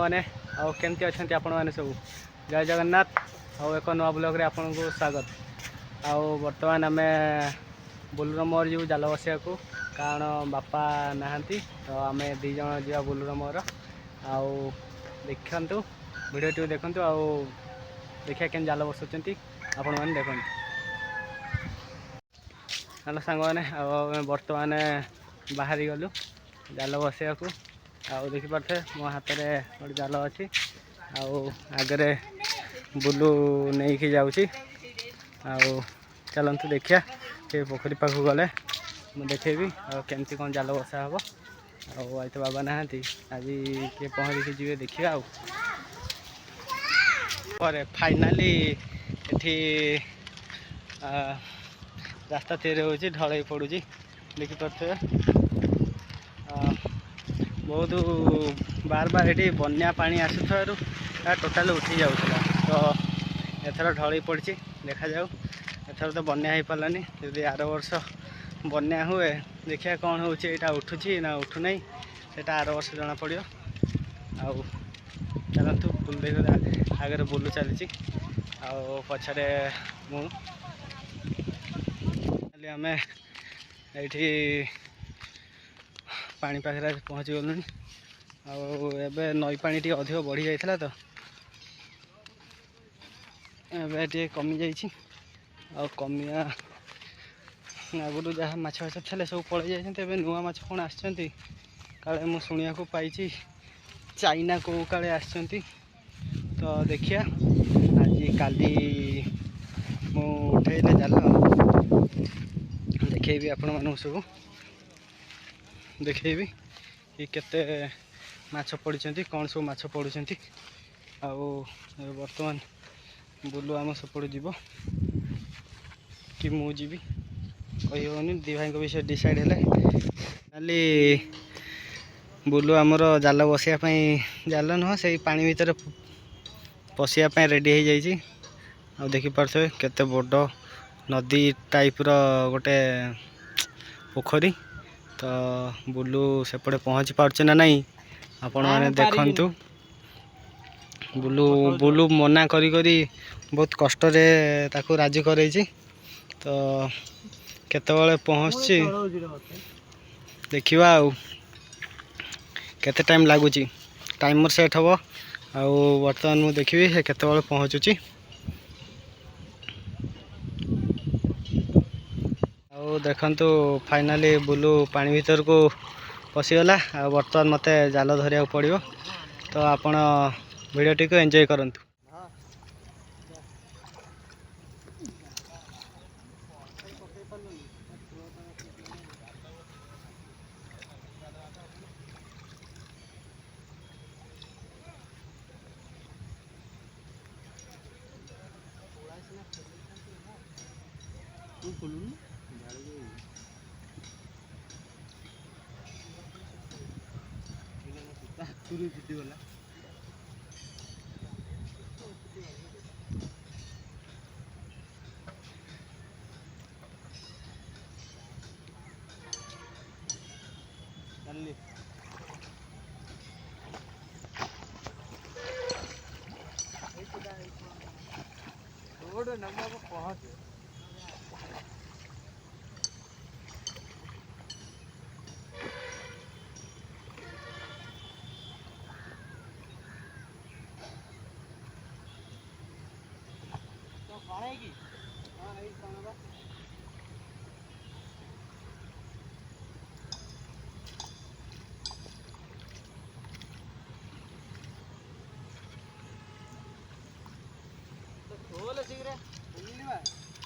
मैंने आमती अच्छा आपण मैंने सब जय जगन्नाथ एक नुआ ब्लॉग रे आपन को स्वागत। बर्तमान आम बुलुर मोर जीव जाल बसिया को कारण बापा नहांती तो आम दीज जा बुलुर मोर देखु भिडियो देखु देखिए केन जाल बसुँच आपण मैंने देखते। हेलो सांग मैंने बर्तमान बाहरी गलु जाल बसैया को देखिपे मो हाथ में गोटे जाल अच्छी आगरे बुलू नहीं कि जाऊँगी चलतु देखिया ये पोखरी पाख गले मुझे देखेबी केमती कौन जाल बसा हम आज तो बाबा नहांती आज किए पहरिकी जी देखिए फाइनाली एठी रास्ता तैयारी होची ढल पड़ू देखिपे बहुत बार बार ये बन्या पानी आसुथारू टोटाल उठी जाऊला तो एथर ढल पड़ी देखा जाऊ एथर तो बन्या हो पारानी जदि आर वर्ष बन्या हुए देखिए कौन हो उठुची ना उठुना से आर वर्ष जना पड़ो चलतु बुल देख आगे बुलू चली पछरे आम ये पानी पाखे पहुँची गलुनि आबे नई पानी टी अधिक बढ़ी जाइए तो एबे टी कमी जाइए कमिया आगुरी जहाँ माछ फाछ थे सब पलि जाइए नुआ माछ कौन आसछंती काले मु शुणिया को पाई चाइना को काले आसछंती तो देखिया आज काली मु उठेले जाल देखेबी आपण मानू सब देखेबी कि केते माछ पड़ी कौन सब माछ पड़ुंट बर्तमान बुलू आम सपड़ जीव कि मुझी कही होनी दी भाई विषय डिसाइड है खाली बुलू आमर जाल बसापी जाल नुह से पानी भितर पशियापी रेडी हो जाइए देखिपे केते बड़ नदी टाइप रो गोटे पोखरी तो बुलू सेपटे पहुँची पार्चे ना नहीं आपण मैंने देखंतु बुलू बुलू मना करी करी बहुत कष्ट रे ताकू राजी करे तो केतबेले पहुँची देखिबा केते टाइम लगुच टाइमर सेट हम बर्तमान मु देखी से केतबेले पहुँचुची देखंतु फाइनाली बुलू पानी भीतर को पशिगला बर्तमान मते जाल धरिया पड़ो तो आपण वीडियो को एंजॉय करंतु।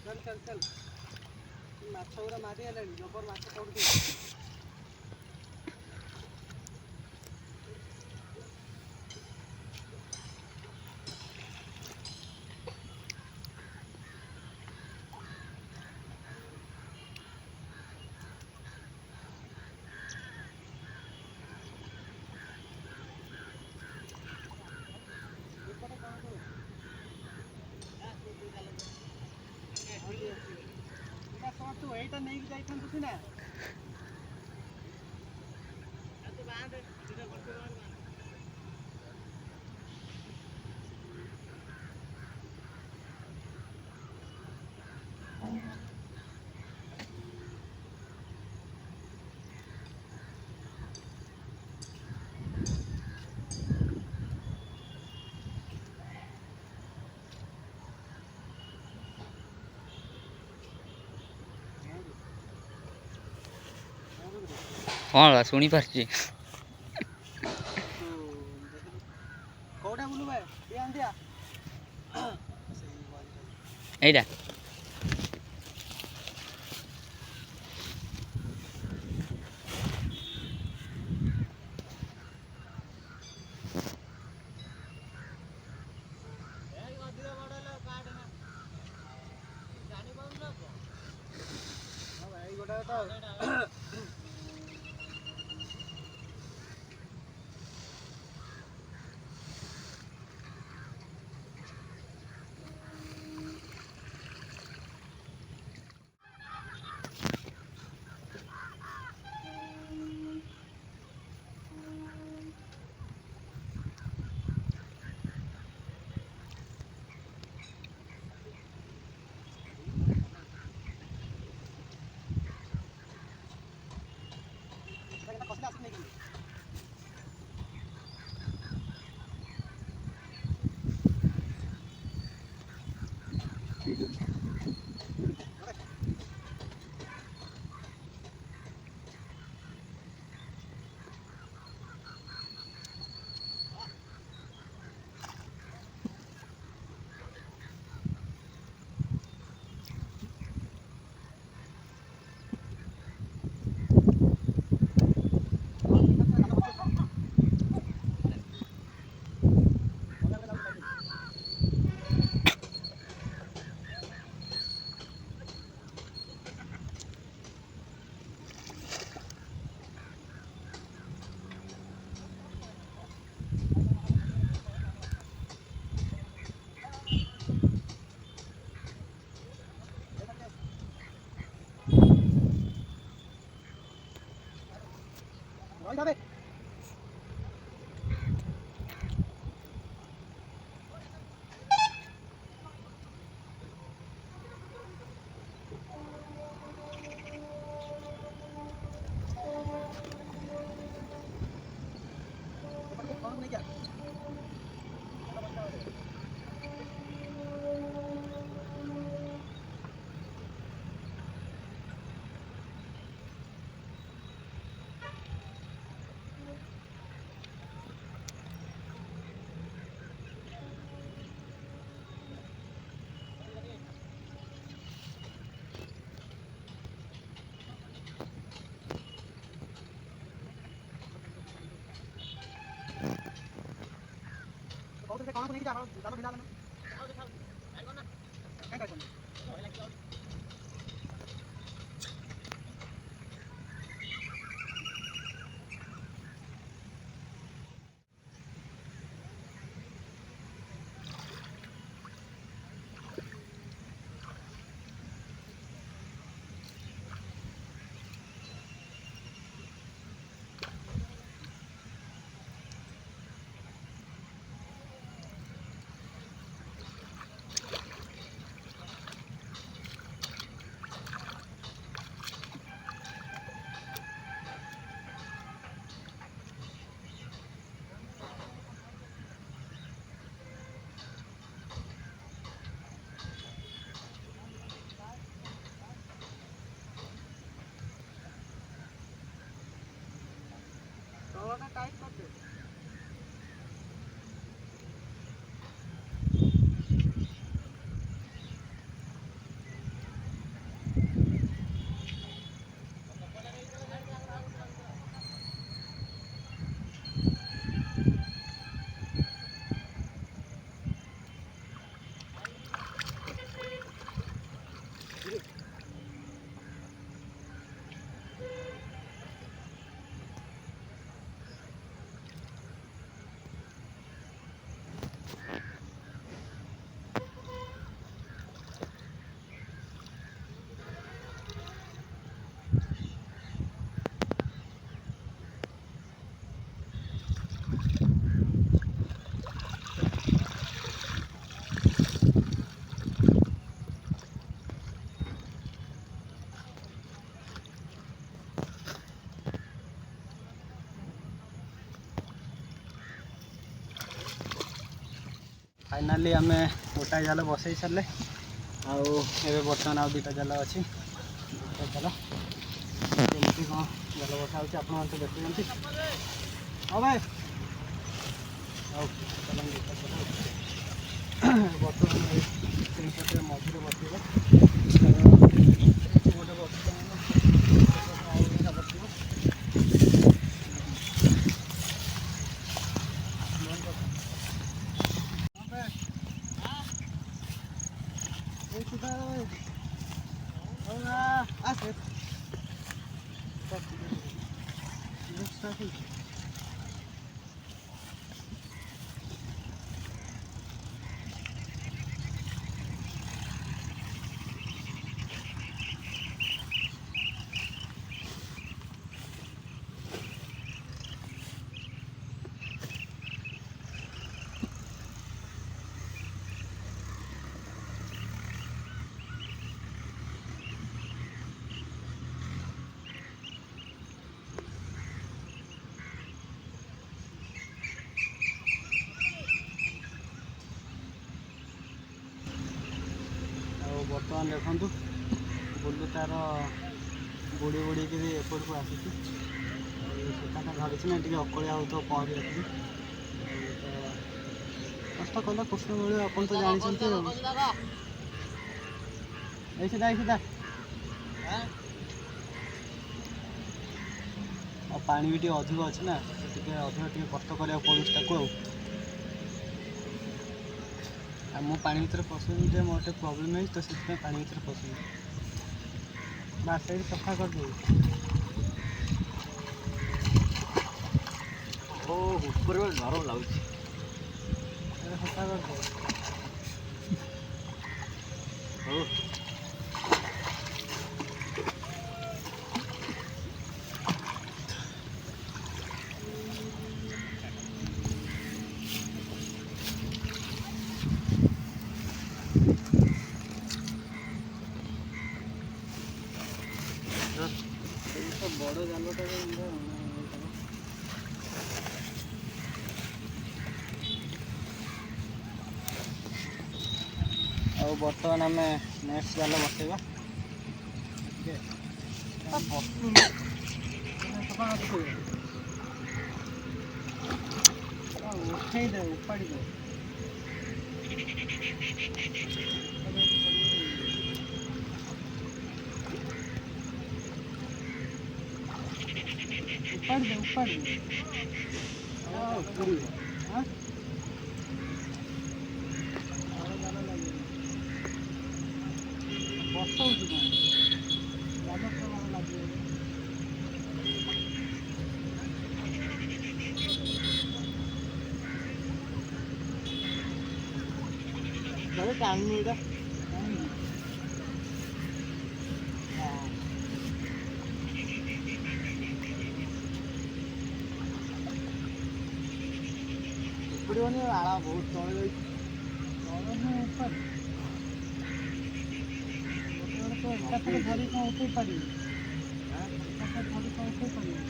चल चल चल माछ गुरा मारी जबर माछ पड़ू नहीं जाइए हाँ शुणी पार्ची कोड़ा बोलू भाई ये आन दिया एटा टाइट कर दे फाइनाली आम गोटा जाल बसई सारे बर्तमान आउ दुटा जाल अच्छी जाल କେମିତି କ'ଣ ଜାଲ ବସା ହେଉଛି ଆପଣମାନେ ତ ଦେଖୁଛନ୍ତି। ହଁ ଭାଇ ହଉ ଚାଲନ୍ତୁ ବର୍ତ୍ତମାନ ସେଇପଟେ ମଝିରେ ବସିବା ଗୋଟେ ବର୍ତ୍ତମାନ ଆଉ ଗୋଟେ ବସିବ। ବର୍ତ୍ତମାନ ଦେଖନ୍ତୁ ବୁଲୁ ତାର ବୁଡ଼ି ବୁଡ଼ିକିରି ଏପଟକୁ ଆସିଛି। ସେଟା ଧରିଛି ନା ଟିକେ ଅକଳିଆ ହେଉଥିବ ପହଁରିବାକୁ। କଷ୍ଟ କଲେ କୃଷ୍ଣ ମିଳିବ ଆପଣ ତ ଜାଣିଛନ୍ତି। ଏଇ ସିଧା ଆଉ ପାଣି ବି ଟିକେ ଅଧିକ ଅଛି ନା ଟିକେ ଅଧିକ ଟିକେ କଷ୍ଟ କରିବାକୁ ପଡ଼ୁଛି ତାକୁ। ଆଉ ମୁଁ ପାଣି ଭିତରେ ପଶୁନି ଯେ ମୋର ଟିକେ ପ୍ରୋବ୍ଲେମ୍ ହେଇଛି ତ ସେଥିପାଇଁ ପାଣି ଭିତରେ ପଶୁନି। ବାସ୍ ସେଇଠି ସଫା କରିଦେବି। ଓ ଉପରେ ନରମ ଲାଗୁଛି ସଫା କରିଦେବି। ହଉ ବଡ଼ ଜାଲଟା ଆଉ ବର୍ତ୍ତମାନ ଆମେ ନେକ୍ସଟ ଜାଲ ବସେଇବା। ଉଠେଇ ଦେ ଉପାଡ଼ି ଦେ ଉପାଡ଼ି ଦେ ବସଉଛି କ'ଣ ଜାଲ ଲାଗିବ। ଟାଣିନି ଏଇଟା ପଡ଼ିବନି। ଆଳ ବହୁତ ତଳେ ଯାଇଛି ଏକାଥରେ ଧରି କ'ଣ ଉଠେଇ ପାରିବି। ଏକାଥରେ ଧରି କ'ଣ ଉଠେଇ ପାରିବି।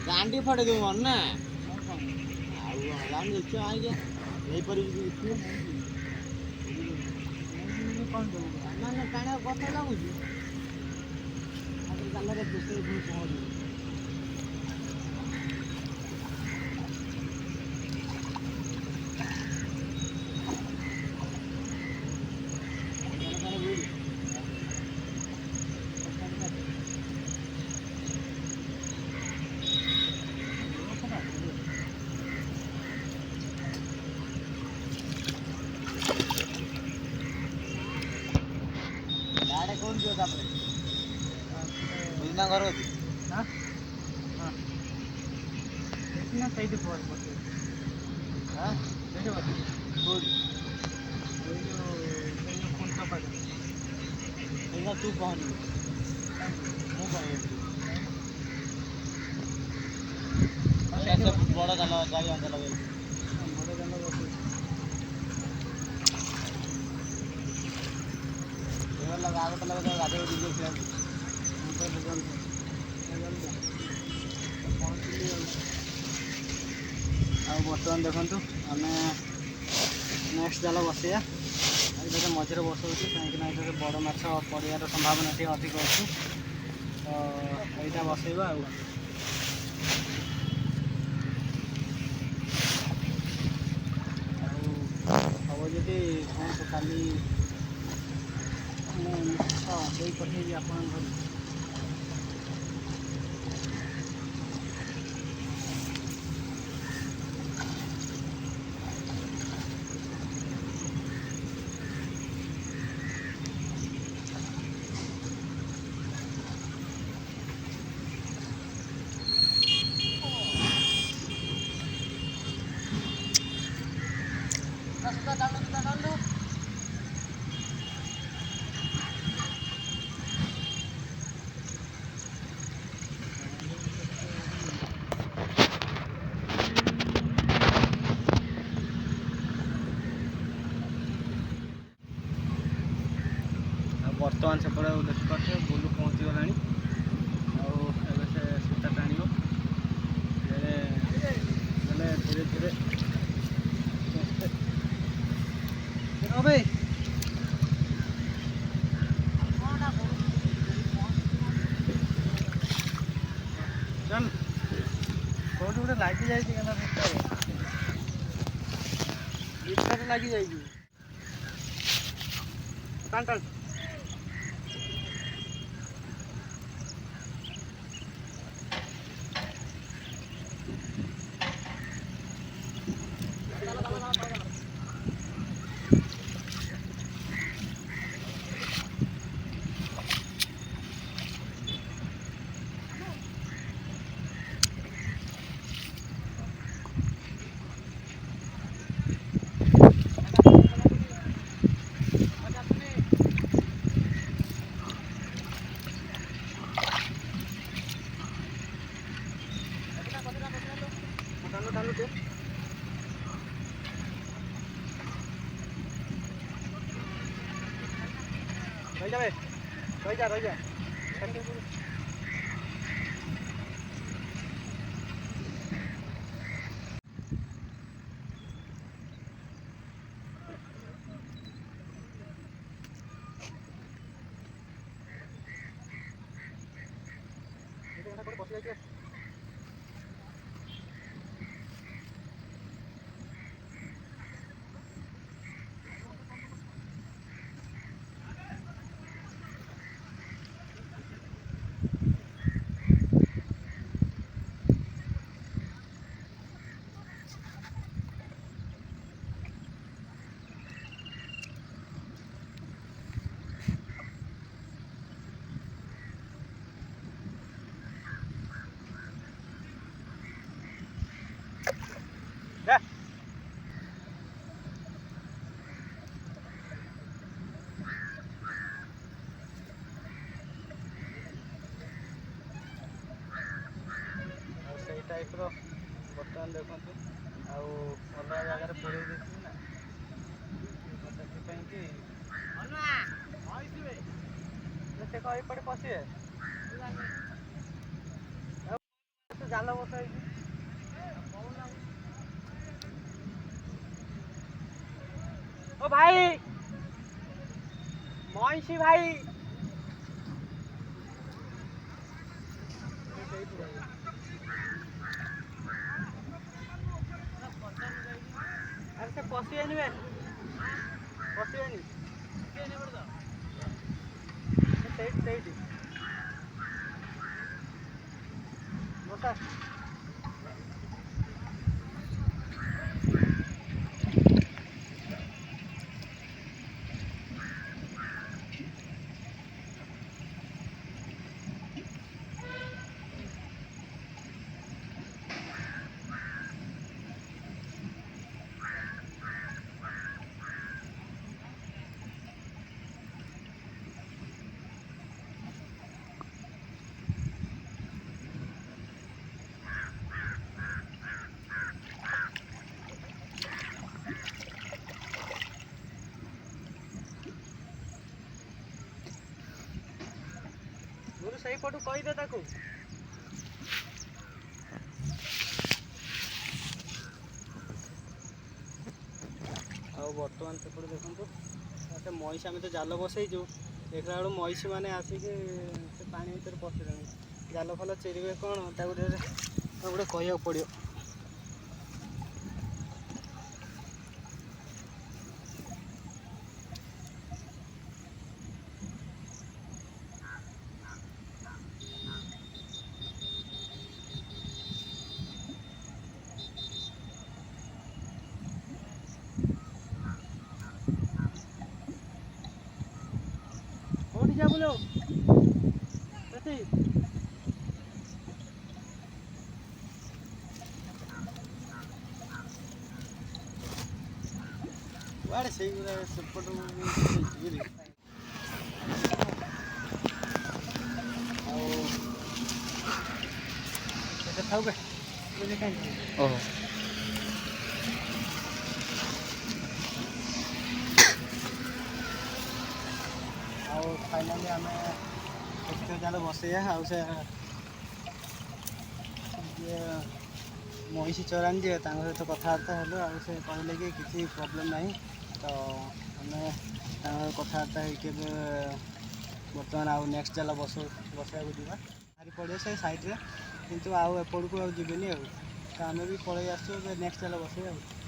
ଗାଣ୍ଡି ଫଟେଇ ଦେବୁ ମନ ନା ଆଉ ହେଲାନି ଦେଖିବା ଆଜ୍ଞା ନେଇପାରିବି କ'ଣ ମାନେ ଟାଣିବାକୁ କଥା ଲାଗୁଛି। ଜାଲରେ ଦୋଷରେ ପୁଣି ପହଞ୍ଚିବ। कौन जो तापर बिना घर होती हां हां इतना सही से पहुंच पड़े हां देखो गुड ये जो कौन सा पास है तू कौन है मैं कौन है ऐसे बड़ा जाना जाई अंदर लगे बड़ा जाना बस ये लगा आगे तो लगा गाड़ी दीजिए फिर ऊपर भगवान बर्तमान देखु आम नेक्स्ट जाल बसैया ये मझे बसौଛୁ कहीं बड़ माछ पड़ार संभावना टे अधिक अच्छी तो यहाँ बसैबा हम जदि कौन तो काली मुझे पठेबी आप बर्तमान से देखिपे बुलू पहुँची गला से सूता टाण धीरे धीरे भाई चल कौट गोटे लगी जाए लगी जाए टाण टाण रही जा टाइप बर्तमान देखते अलग जगार पुरे देखिए ना से कहीपटे पशे जाल बसा ओ भाई महिषी भाई अरे से पशियानी पशियानी बसा सही पटू कहीदे ताकू ଆଉ ବର୍ତ୍ତମାନ ସେପଟେ ଦେଖନ୍ତୁ ସେ ମଇଁଷି ଆମେ ତ ଜାଲ ବସେଇଛୁ ଦେଖିଲା ବେଳକୁ ମଇଁଷି ମାନେ ଆସିକି ସେ ପାଣି ଭିତରେ ପଶିଲେଣି ଜାଲ ଫାଲ ଚିରିବେ କ'ଣ ତାକୁ ଗୋଟେ କହିବାକୁ ପଡ଼ିବ। କୋଉଠି ଯା ବୋलो ସେଠି କୁଆଡ଼େ ସେଇଗୁଡ଼ା ସେପଟୁ ଯିବି ଆଉ ସେଟା ଥାଉ ବେ କାହିଁକି ଓହୋ ଆଉ ଫାଇନାଲି ଆମେ ଏତେ ଜାଲ ବସେଇବା ଆଉ ସେ ଯିଏ ମଇଁଷି ଚରାନ୍ତି ଯିଏ ତାଙ୍କ ସହିତ କଥାବାର୍ତ୍ତା ହେଲୁ ଆଉ ସେ କହିଲେ କି କିଛି ପ୍ରୋବ୍ଲେମ୍ ନାହିଁ ତ ଆମେ ତାଙ୍କ କଥାବାର୍ତ୍ତା ହେଇକି ଏବେ ବର୍ତ୍ତମାନ ଆଉ ନେକ୍ସଟ ଜାଲ ବସାଇବାକୁ ଯିବା ବାହାରି ପଡ଼ିବ ସେ ସାଇଡ଼୍ରେ କିନ୍ତୁ ଆଉ ଏପଟକୁ ଆଉ ଯିବେନି ଆଉ ତ ଆମେ ବି ପଳେଇ ଆସିଛୁ ଏବେ ନେକ୍ସଟ ଜାଲ ବସେଇବା ଆଉ।